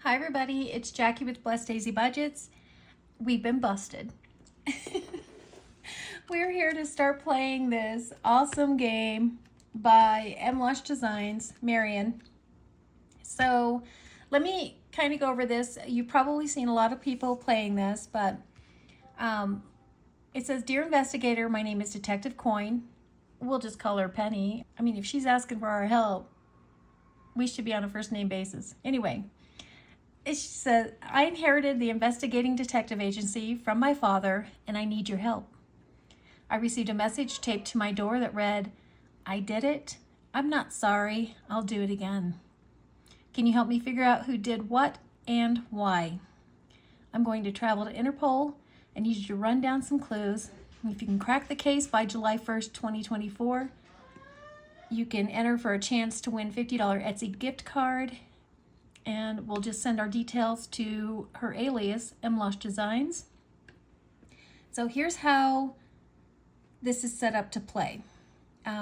Hi everybody, it's Jackie with Blessed Daisy Budgets. We've been busted. We're here to start playing this awesome game by M-Lush Designs, Marion. So let me kind of go over this. You've probably seen a lot of people playing this, but it says, "Dear Investigator, my name is Detective Coin." We'll just call her Penny. I mean, if she's asking for our help, we should be on a first name basis. Anyway. She says, "I inherited the investigating detective agency from my father, and I need your help. I received a message taped to my door that read, 'I did it. I'm not sorry. I'll do it again. Can you help me figure out who did what and why? I'm going to travel to Interpol and need you to run down some clues. If you can crack the case by July 1st, 2024, you can enter for a chance to win $50 Etsy gift card. And we'll just send our details to her alias, M-Lush Designs." So here's how this is set up to play.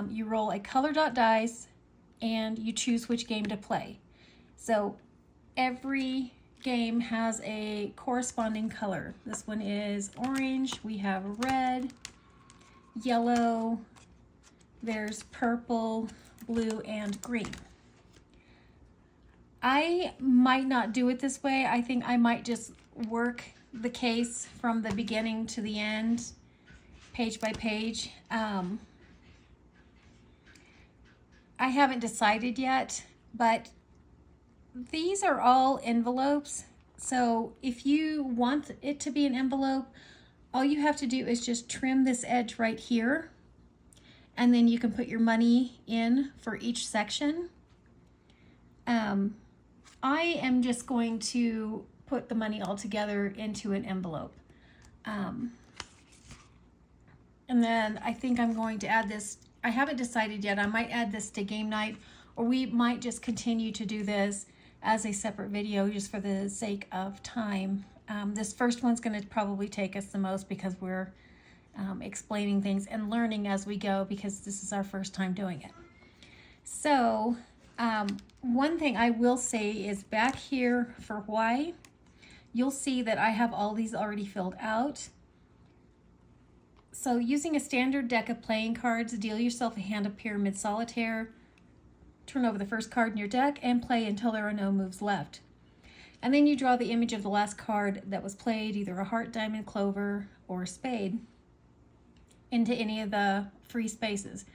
You roll a color dot dice and you choose which game to play. So every game has a corresponding color. This one is orange, we have red, yellow, there's purple, blue, and green. I might not do it this way. I think I might just work the case from the beginning to the end, page by page. I haven't decided yet, but these are all envelopes. So if you want it to be an envelope, all you have to do is just trim this edge right here, and then you can put your money in for each section. I am just going to put the money all together into an envelope. And then I think I'm going to add this. I haven't decided yet. I might add this to game night, or we might just continue to do this as a separate video just for the sake of time. This first one's going to probably take us the most because we're explaining things and learning as we go, because this is our first time doing it. So one thing I will say is back here for why, you'll see that I have all these already filled out. So using a standard deck of playing cards, deal yourself a hand of Pyramid Solitaire, turn over the first card in your deck, and play until there are no moves left. And then you draw the image of the last card that was played, either a heart, diamond, clover, or a spade, into any of the free spaces.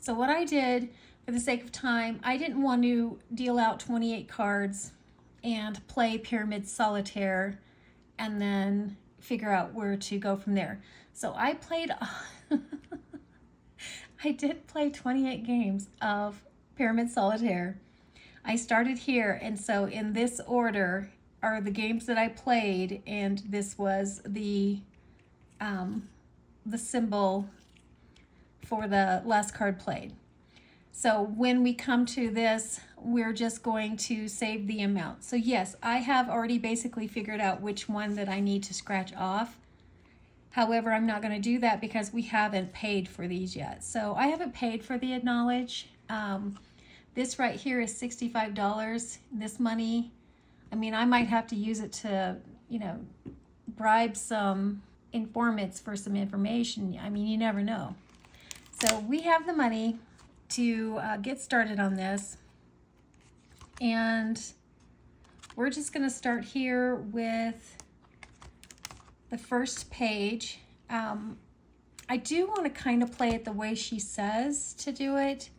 So what I did, for the sake of time, I didn't want to deal out 28 cards and play Pyramid Solitaire and then figure out where to go from there. So I played, I did play 28 games of Pyramid Solitaire. I started here, and so in this order are the games that I played, and this was the symbol for the last card played. So when we come to this, we're just going to save the amount. So yes, I have already basically figured out which one that I need to scratch off. However, I'm not going to do that because we haven't paid for these yet. So I haven't paid for the Acknowledge. This right here is $65. This money, I mean, I might have to use it to, bribe some informants for some information. I mean, you never know. So we have the money to get started on this, and we're just going to start here with the first page. I do want to kind of play it the way she says to do it,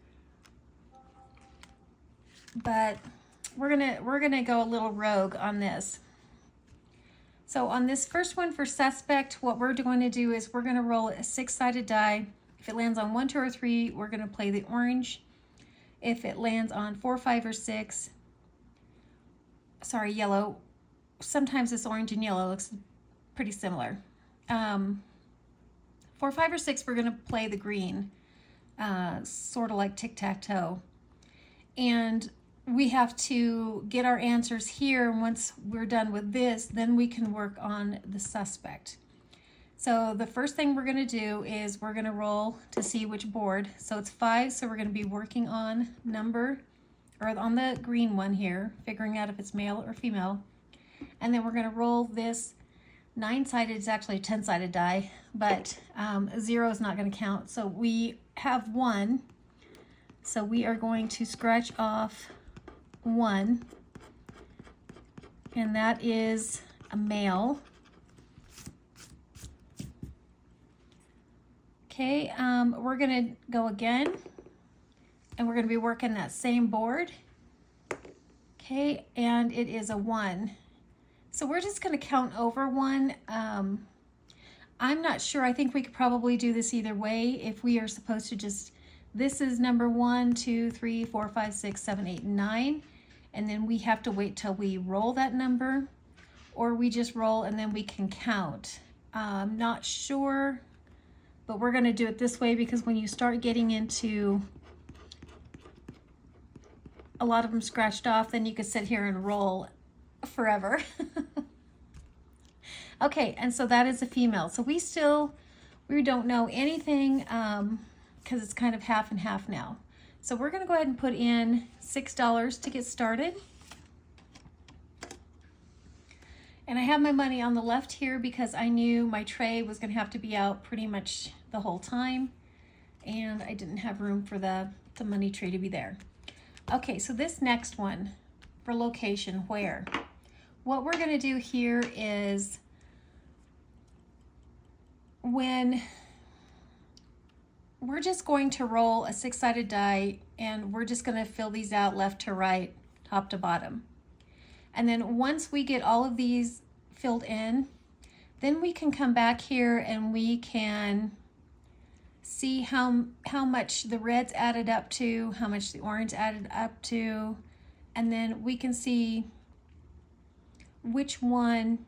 but we're gonna go a little rogue on this. So on this first one for suspect, what we're going to do is we're going to roll a 6-sided die. If it lands on 1, 2, or 3, we're going to play the orange. If it lands on 4, 5, or 6, yellow. Sometimes this orange and yellow looks pretty similar. 4, 5, or 6, we're going to play the green, sort of like tic-tac-toe. And we have to get our answers here. And once we're done with this, then we can work on the suspect. So the first thing we're going to do is we're going to roll to see which board. So it's 5, so we're going to be working on number, or on the green one here, figuring out if it's male or female. And then we're going to roll this 9-sided, it's actually a 10-sided die, but 0 is not going to count. So we have 1. So we are going to scratch off 1, and that is a male. Okay, we're going to go again, and we're going to be working that same board. Okay, and it is a 1. So we're just going to count over 1. I'm not sure. I think we could probably do this either way. If we are supposed to just, this is number 1, 2, 3, 4, 5, 6, 7, 8, 9. And then we have to wait till we roll that number, or we just roll and then we can count. I'm not sure, but we're going to do it this way because when you start getting into a lot of them scratched off, then you could sit here and roll forever. Okay, and so that is a female. So we don't know anything because it's kind of half and half now. So we're going to go ahead and put in $6 to get started. And I have my money on the left here because I knew my tray was going to have to be out pretty much the whole time. And I didn't have room for the money tray to be there. Okay, so this next one for location, where? What we're going to do here is when we're just going to roll a 6-sided die, and we're just going to fill these out left to right, top to bottom. And then once we get all of these filled in, then we can come back here and we can see how much the reds added up to, how much the orange added up to, and then we can see which one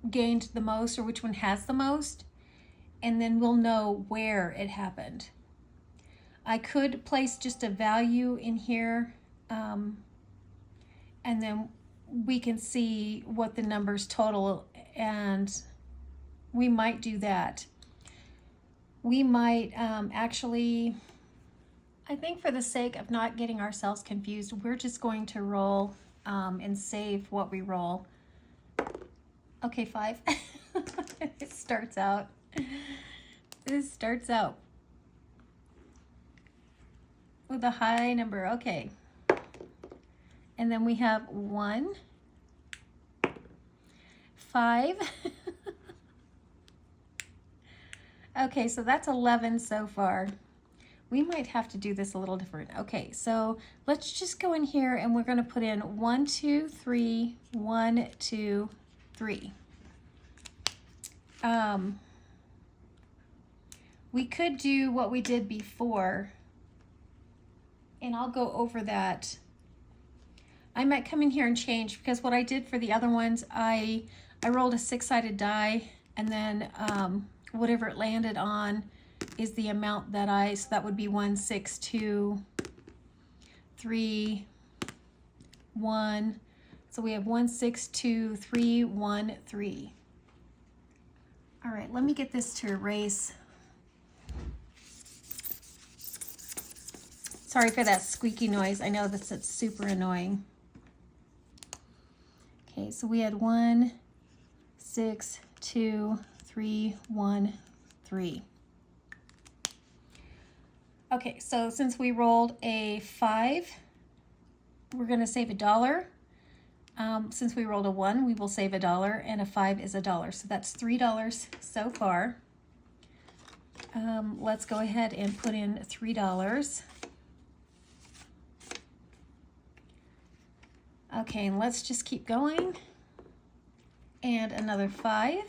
gained the most or which one has the most, and then we'll know where it happened. I could place just a value in here, and then we can see what the numbers total, and we might do that. We might actually, I think for the sake of not getting ourselves confused, we're just going to roll and save what we roll. Okay, 5. It starts out. This starts out with a high number. Okay. And then we have 1, 5. Okay, so that's 11 so far. We might have to do this a little different. Okay, so let's just go in here and we're going to put in 1, 2, 3, 1, 2, 3. We could do what we did before, and I'll go over that. I might come in here and change, because what I did for the other ones, I rolled a 6-sided die, and then whatever it landed on is the amount that so that would be 1, 6, 2, 3, 1. So we have 1, 6, 2, 3, 1, 3. All right, let me get this to erase. Sorry for that squeaky noise. I know that's super annoying. Okay, so we had 1, 6, 2, 3, 1, 3. Okay, so since we rolled a 5, we're going to save $1. Since we rolled a 1, we will save $1, and a 5 is $1. So that's $3 so far. Let's go ahead and put in $3. Okay, and let's just keep going. And another 5.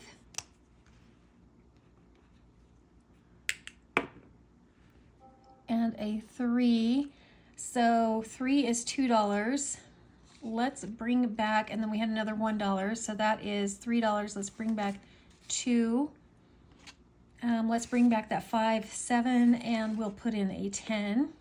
And a 3. So 3 is $2. Let's bring back, and then we had another $1, so that is $3. Let's bring back 2. Let's bring back that 5, 7, and we'll put in a 10.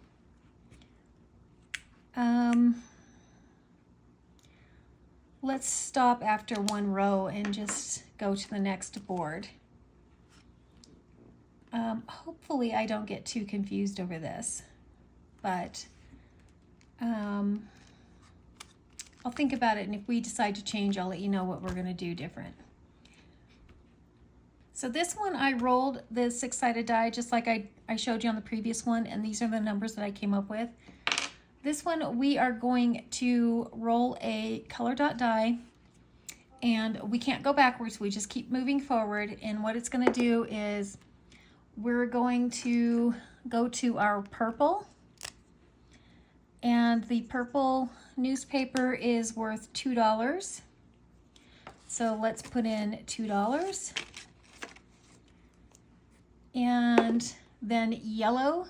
Let's stop after one row and just go to the next board. Hopefully I don't get too confused over this, but I'll I'll think about it, and if we decide to change, I'll let you know what we're going to do different. So this one, I rolled the six-sided die just like I showed you on the previous one, and these are the numbers that I came up with. This one, we are going to roll a color dot die, and we can't go backwards. We just keep moving forward, and what it's going to do is we're going to go to our purple, and the purple newspaper is worth $2. So let's put in $2. And then yellow.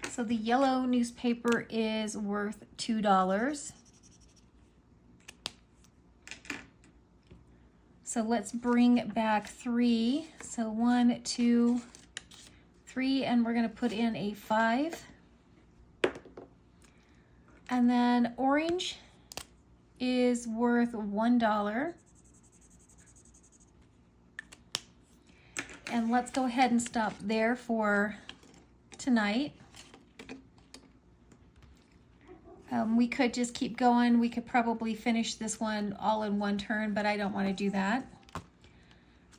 So the yellow newspaper is worth $2. So let's bring back 3. So 1, 2, 3, and we're going to put in a 5. And then orange is worth $1. And let's go ahead and stop there for tonight. We could just keep going. We could probably finish this one all in one turn, but I don't want to do that.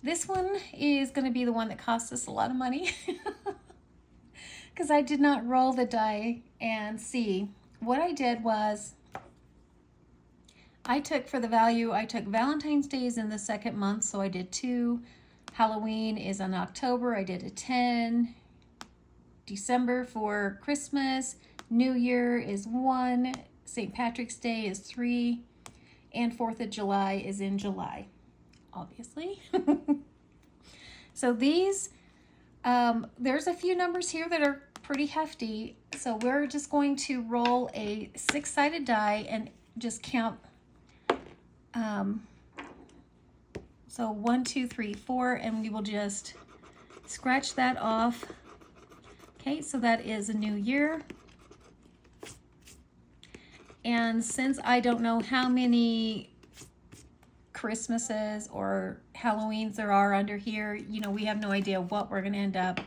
This one is going to be the one that cost us a lot of money because I did not roll the die and see. What I did was I took for the value, I took Valentine's Day is in the second month, so I did 2. Halloween is in October, I did a 10. December for Christmas. New Year is 1. St. Patrick's Day is 3. And 4th of July is in July, obviously. So these, there's a few numbers here that are pretty hefty. So we're just going to roll a six-sided die and just count. So 1, 2, 3, 4, and we will just scratch that off. Okay, so that is a new year. And since I don't know how many Christmases or Halloweens there are under here, you know, we have no idea what we're going to end up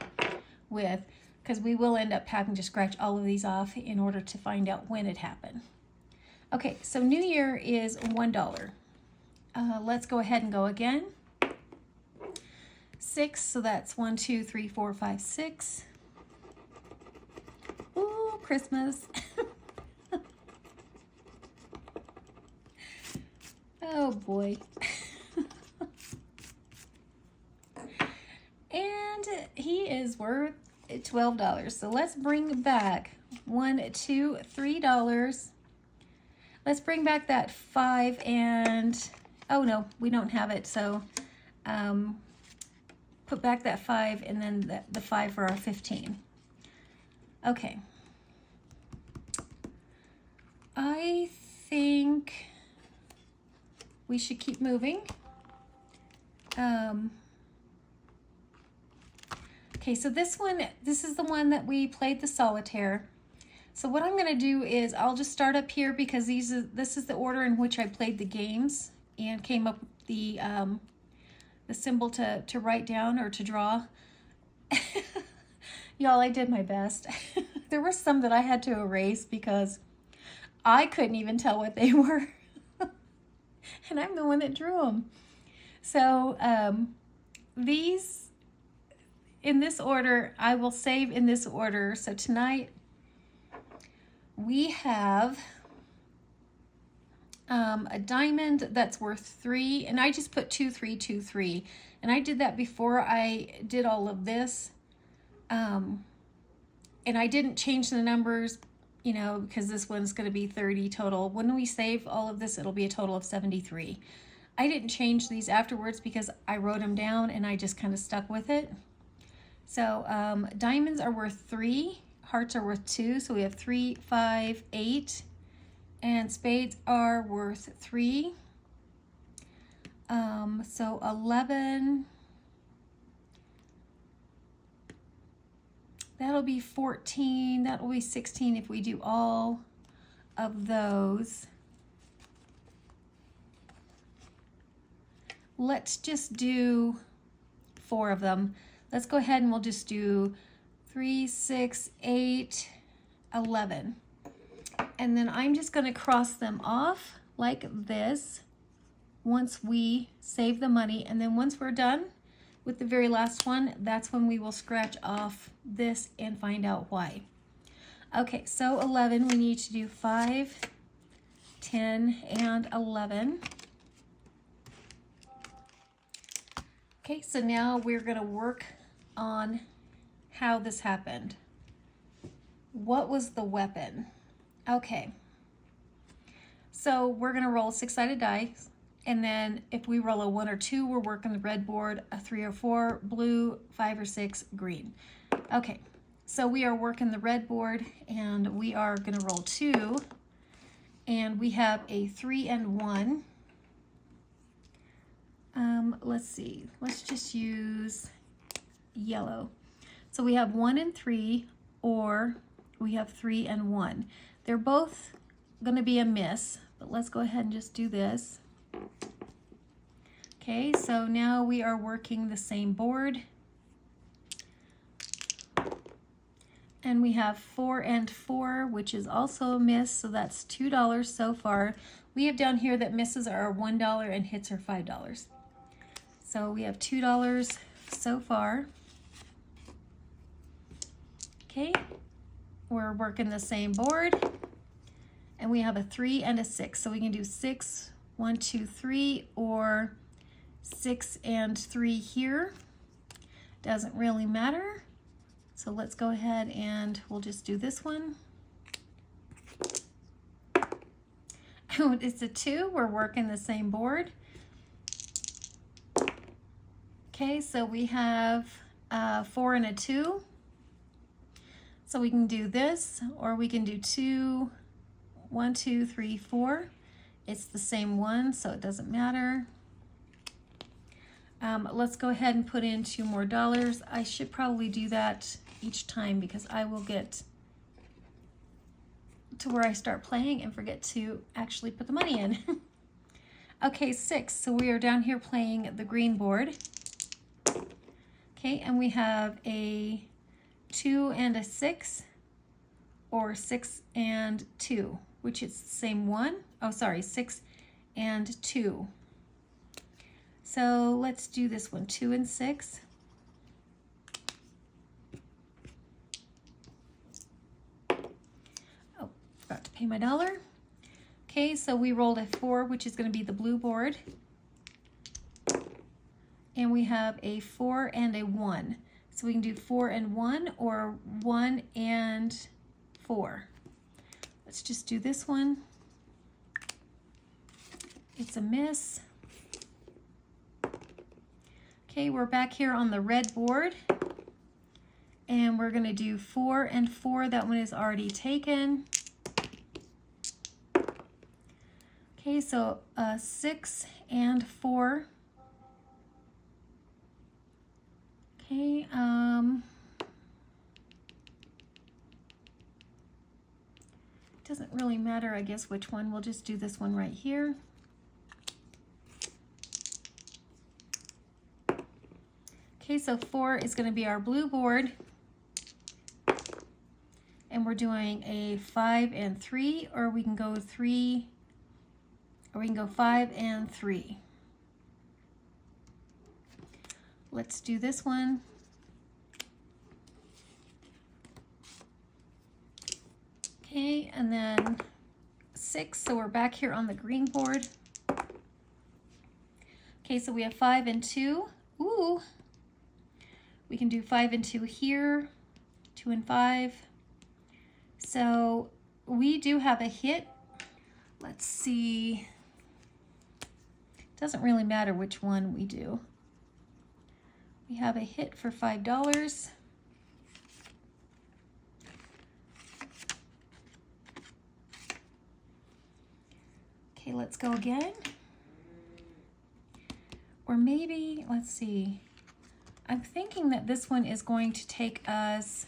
with, because we will end up having to scratch all of these off in order to find out when it happened. Okay, so New Year is $1. Let's go ahead and go again. 6, so that's 1, 2, 3, 4, 5, 6. Ooh, Christmas. Oh boy. And he is worth $12. So let's bring back $1, 2, $3. Let's bring back that 5 and, oh no, we don't have it. So put back that 5 and then the 5 for our 15. Okay. I think we should keep moving. Okay, so this is the one that we played the solitaire. So what I'm going to do is I'll just start up here because this is the order in which I played the games and came up with the symbol to write down or to draw. Y'all, I did my best. There were some that I had to erase because I couldn't even tell what they were. And I'm the one that drew them. So these, in this order, I will save in this order. So tonight we have a diamond that's worth 3, and I just put 2, 3, 2, 3. And I did that before I did all of this. And I didn't change the numbers, you know, because this one's going to be 30 total. When we save all of this, it'll be a total of 73. I didn't change these afterwards because I wrote them down and I just kind of stuck with it. So diamonds are worth 3, hearts are worth 2, so we have 3, 5, 8, and spades are worth 3. So 11, that'll be 14, that will be 16 if we do all of those. Let's just do 4 of them. Let's go ahead and we'll just do 3, 6, 8, 11. And then I'm just going to cross them off. like this once we save the money. And then once we're done with the very last one, that's when we will scratch off this and find out why. Okay, so 11, we need to do 5, 10, and 11. Okay, so now we're going to work on how this happened. What was the weapon? Okay, so we're going to roll a 6-sided dice, and then if we roll a 1 or 2, we're working the red board, a 3 or 4, blue, 5 or 6, green. Okay, so we are working the red board, and we are going to roll 2, and we have a 3 and 1. Let's see, let's just use yellow. So we have 1 and 3, or we have 3 and 1. They're both going to be a miss, but let's go ahead and just do this. Okay, so now we are working the same board. And we have 4 and 4, which is also a miss, so that's $2 so far. We have down here that misses are $1 and hits are $5. So we have $2 so far. Okay, we're working the same board, and we have a 3 and a 6. So we can do 6, 1, 2, 3, or 6 and 3 here. Doesn't really matter. So let's go ahead and we'll just do this one. Oh, it's a 2. We're working the same board. Okay, so we have 4 and a 2. So we can do this, or we can do 2, 1, 2, 3, 4. It's the same one, so it doesn't matter. Let's go ahead and put in 2 more dollars. I should probably do that each time because I will get to where I start playing and forget to actually put the money in. Okay, 6. So we are down here playing the green board. Okay, and we have a 2 and a 6, or 6 and 2, which is the same one. Oh, sorry, 6 and 2. So let's do this one, 2 and 6. Oh, forgot to pay my dollar. Okay, so we rolled a 4, which is going to be the blue board. And we have a 4 and a 1. So we can do 4 and 1, or 1 and 4. Let's just do this one. It's a miss. Okay, we're back here on the red board. And we're going to do 4 and 4. That one is already taken. Okay, so 6 and 4. Okay, doesn't really matter, I guess, which one. We'll just do this one right here. Okay, so 4 is going to be our blue board. And we're doing a 5 and 3, or we can go 3, or we can go 5 and 3. Let's do this one. Okay, and then 6, so we're back here on the green board. Okay, so we have 5 and 2. Ooh, we can do 5 and 2 here, 2 and 5. So we do have a hit. Let's see. Doesn't really matter which one we do. We have a hit for $5. Okay, let's go again. Or maybe, let's see. I'm thinking that this one is going to take us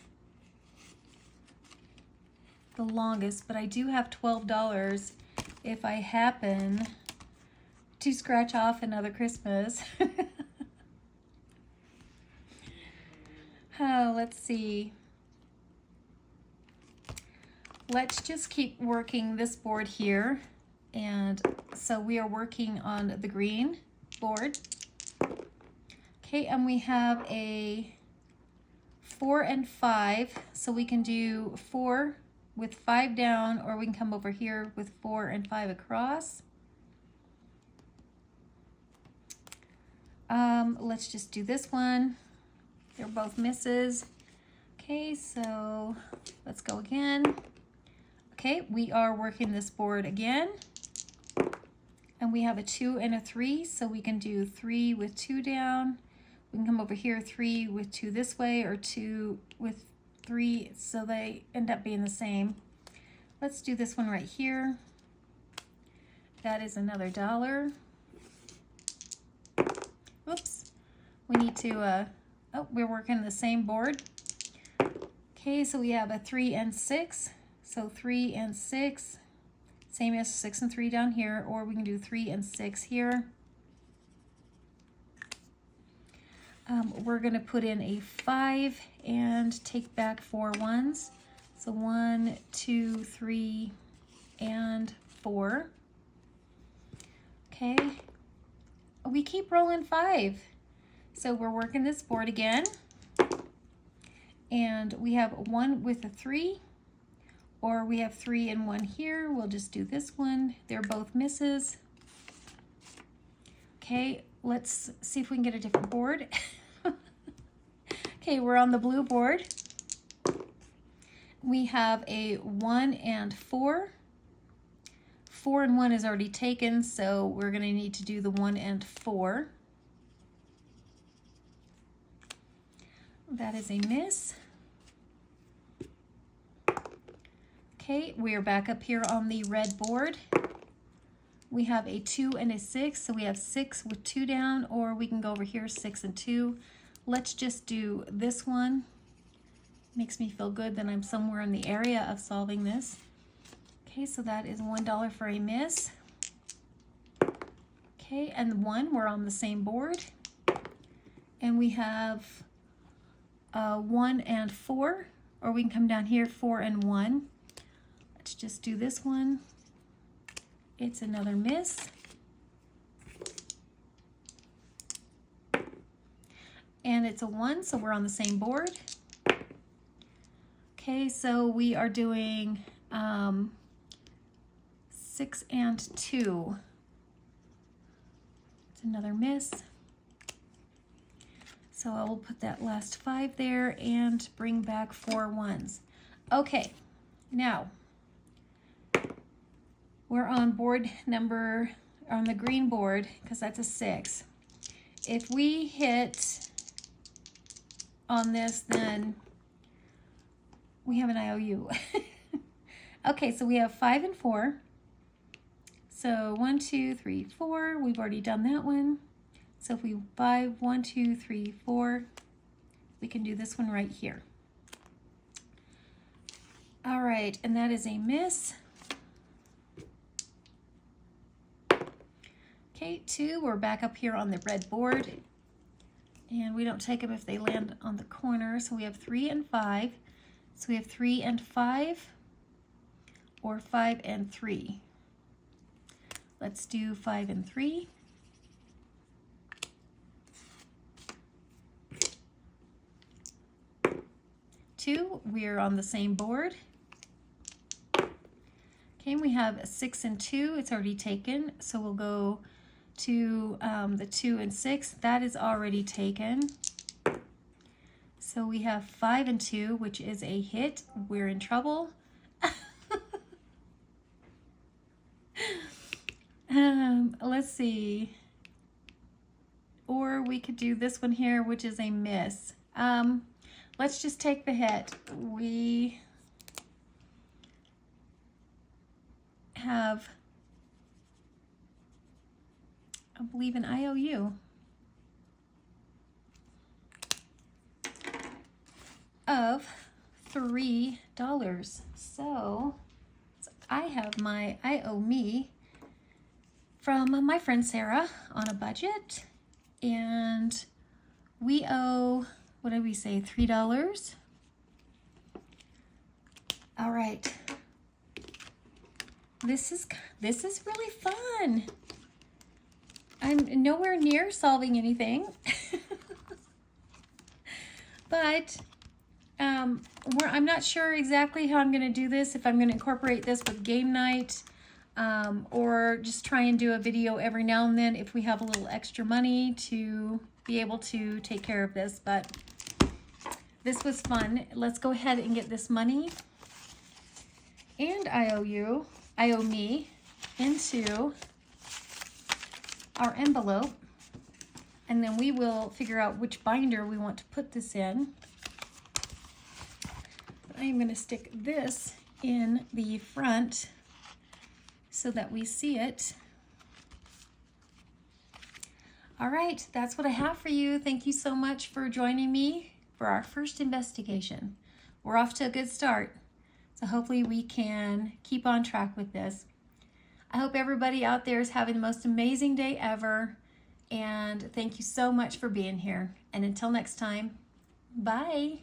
the longest, but I do have $12 if I happen to scratch off another Christmas. Oh, let's see. Let's just keep working this board here, and So we are working on the green board. Okay, and we have a 4 and 5, so we can do 4 with 5 down, or we can come over here with 4 and 5 across. Let's just do this one. They're both misses. Okay, so let's go again. Okay, we are working this board again. And we have a 2 and a 3, so we can do 3 with 2 down. We can come over here, 3 with 2 this way, or 2 with 3, so they end up being the same. Let's do this one right here. That is another $1. Oops, we need to, oh, we're working the same board. Okay, so we have a 3 and 6, so 3 and 6, same as 6 and 3 down here, or we can do 3 and 6 here. We're going to put in a 5 and take back 4 ones. So 1, 2, 3, and 4. Okay, we keep rolling 5. So we're working this board again. And we have 1 with a 3, or we have 3 and 1 here. We'll just do this one. They're both misses. Okay, let's see if we can get a different board. Okay, we're on the blue board. We have a 1 and 4. 4 and 1 is already taken, so we're going to need to do the 1 and 4. That is a miss. Okay, we are back up here on the red board. We have a 2 and a 6, so we have 6 with 2 down, or we can go over here, 6 and 2. Let's just do this one. Makes me feel good that I'm somewhere in the area of solving this. Okay, so that is $1 for a miss. Okay, and 1, we're on the same board. And we have 1 and 4, or we can come down here, 4 and 1. Let's just do this one. It's another miss. And it's a 1, so we're on the same board. Okay, so we are doing 6 and 2. It's another miss. So I will put that last 5 there and bring back 4 ones. Okay, now we're on board number, on the green board, because that's a 6. If we hit on this, then we have an IOU. Okay, so we have 5 and 4. So 1, 2, 3, 4. We've already done that one. So if we 5, 1, 2, 3, 4, we can do this one right here. All right, and that is a miss. Okay, 2, we're back up here on the red board. And we don't take them if they land on the corner. So we have 3 and 5. So we have 3 and 5, or 5 and 3. Let's do 5 and 3. Two, we're on the same board. Okay, we have 6 and 2. It's already taken. So we'll go to the 2 and 6. That is already taken. So we have 5 and 2, which is a hit. We're in trouble. Let's see. Or we could do this one here, which is a miss. Let's just take the hit. We have, I believe, an IOU of $3. So I have my I owe me from my friend Sarah on a budget, and we owe, what did we say, $3? All right. This is really fun. I'm nowhere near solving anything. But I'm not sure exactly how I'm going to do this, if I'm going to incorporate this with game night, or just try and do a video every now and then if we have a little extra money to be able to take care of this. But this was fun. Let's go ahead and get this money and IOMe into our envelope, and then we will figure out which binder we want to put this in. I am going to stick this in the front so that we see it. All right, that's what I have for you. Thank you so much for joining me for our first investigation. We're off to a good start, so hopefully we can keep on track with this. I hope everybody out there is having the most amazing day ever, and thank you so much for being here. And until next time, bye.